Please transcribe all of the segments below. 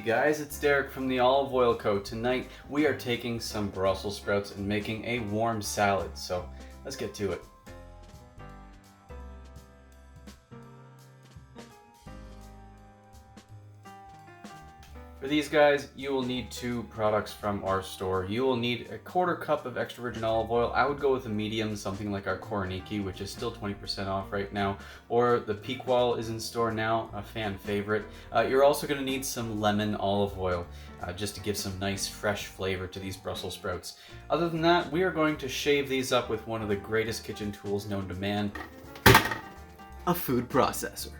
guys, it's Derek from the Olive Oil Co. Tonight we are taking some Brussels sprouts and making a warm salad, so let's get to it. For these guys, you will need two products from our store. You will need a 1/4 cup of extra virgin olive oil. I would go with a medium, something like our Koroniki, which is still 20% off right now, or the Pequal is in store now, a fan favorite. You're also going to need some lemon olive oil, just to give some nice fresh flavor to these Brussels sprouts. Other than that, we are going to shave these up with one of the greatest kitchen tools known to man, a food processor.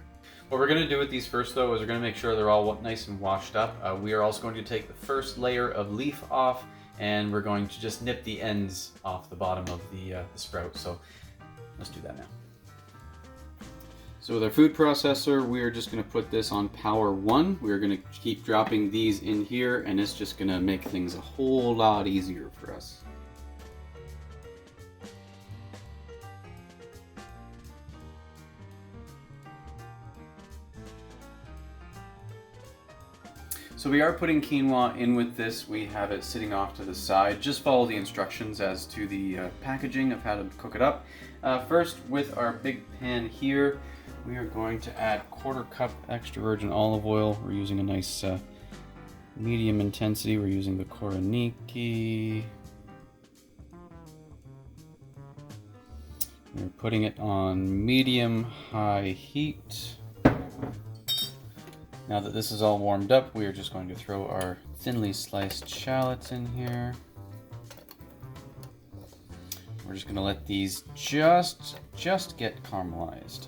What we're going to do with these first, though, is we're going to make sure they're all nice and washed up. We are also going to take the first layer of leaf off, and we're going to just nip the ends off the bottom of the sprout. So let's do that now. So with our food processor, we are just going to put this on power 1. We're going to keep dropping these in here, and it's just going to make things a whole lot easier for us. So we are putting quinoa in with this. We have it sitting off to the side. Just follow the instructions as to the packaging of how to cook it up. First, with our big pan here, we are going to add 1/4 cup extra virgin olive oil. We're using a nice medium intensity. We're using the Koroniki. We're putting it on medium-high heat. Now that this is all warmed up, we are just going to throw our thinly sliced shallots in here. We're just going to let these just get caramelized.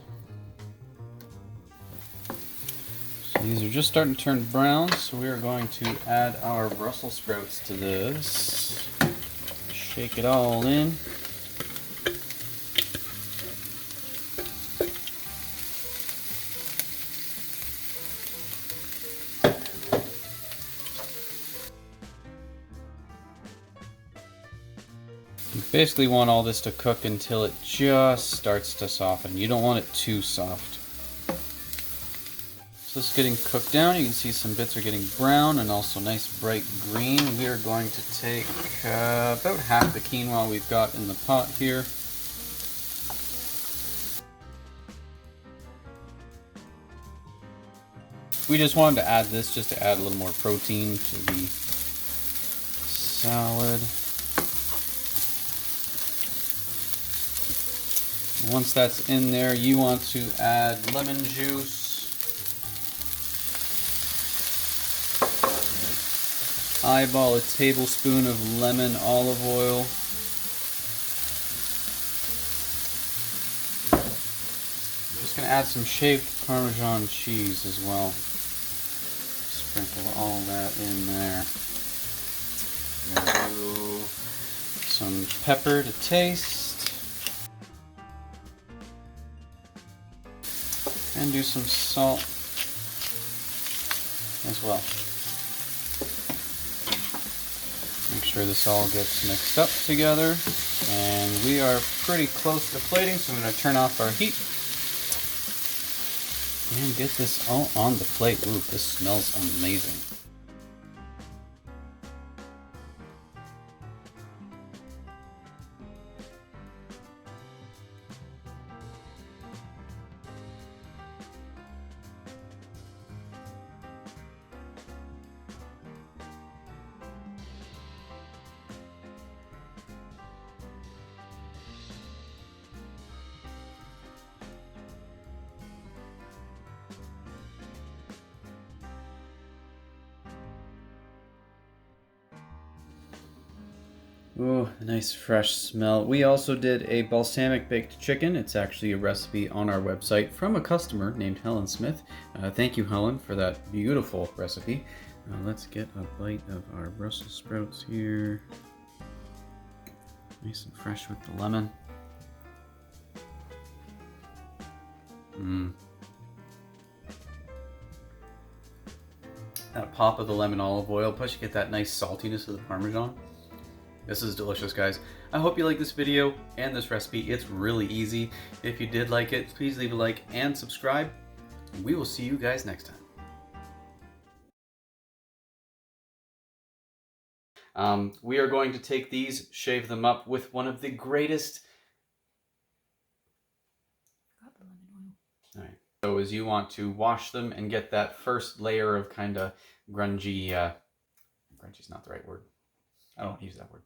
So these are just starting to turn brown, so we are going to add our Brussels sprouts to this. Shake it all in. You basically want all this to cook until it just starts to soften. You don't want it too soft. So this is getting cooked down. You can see some bits are getting brown and also nice bright green. We are going to take about half the quinoa we've got in the pot here. We just wanted to add this just to add a little more protein to the salad. Once that's in there, you want to add lemon juice. Eyeball a tablespoon of lemon olive oil. I'm just going to add some shaved Parmesan cheese as well. Sprinkle all that in there. Do some pepper to taste. And do some salt as well. Make sure this all gets mixed up together. And we are pretty close to plating, so I'm going to turn off our heat and get this all on the plate. Ooh, this smells amazing. Ooh, a nice fresh smell. We also did a balsamic baked chicken. It's actually a recipe on our website from a customer named Helen Smith. Thank you, Helen, for that beautiful recipe. Let's get a bite of our Brussels sprouts here. Nice and fresh with the lemon. That pop of the lemon olive oil, plus you get that nice saltiness of the Parmesan. This is delicious, guys. I hope you like this video and this recipe. It's really easy. If you did like it, please leave a like and subscribe. We will see you guys next time. We are going to take these, shave them up with one of the greatest... Got the lemon oil. All right. So as you want to wash them and get that first layer of kind of grungy... grungy's not the right word. I don't want to use that word.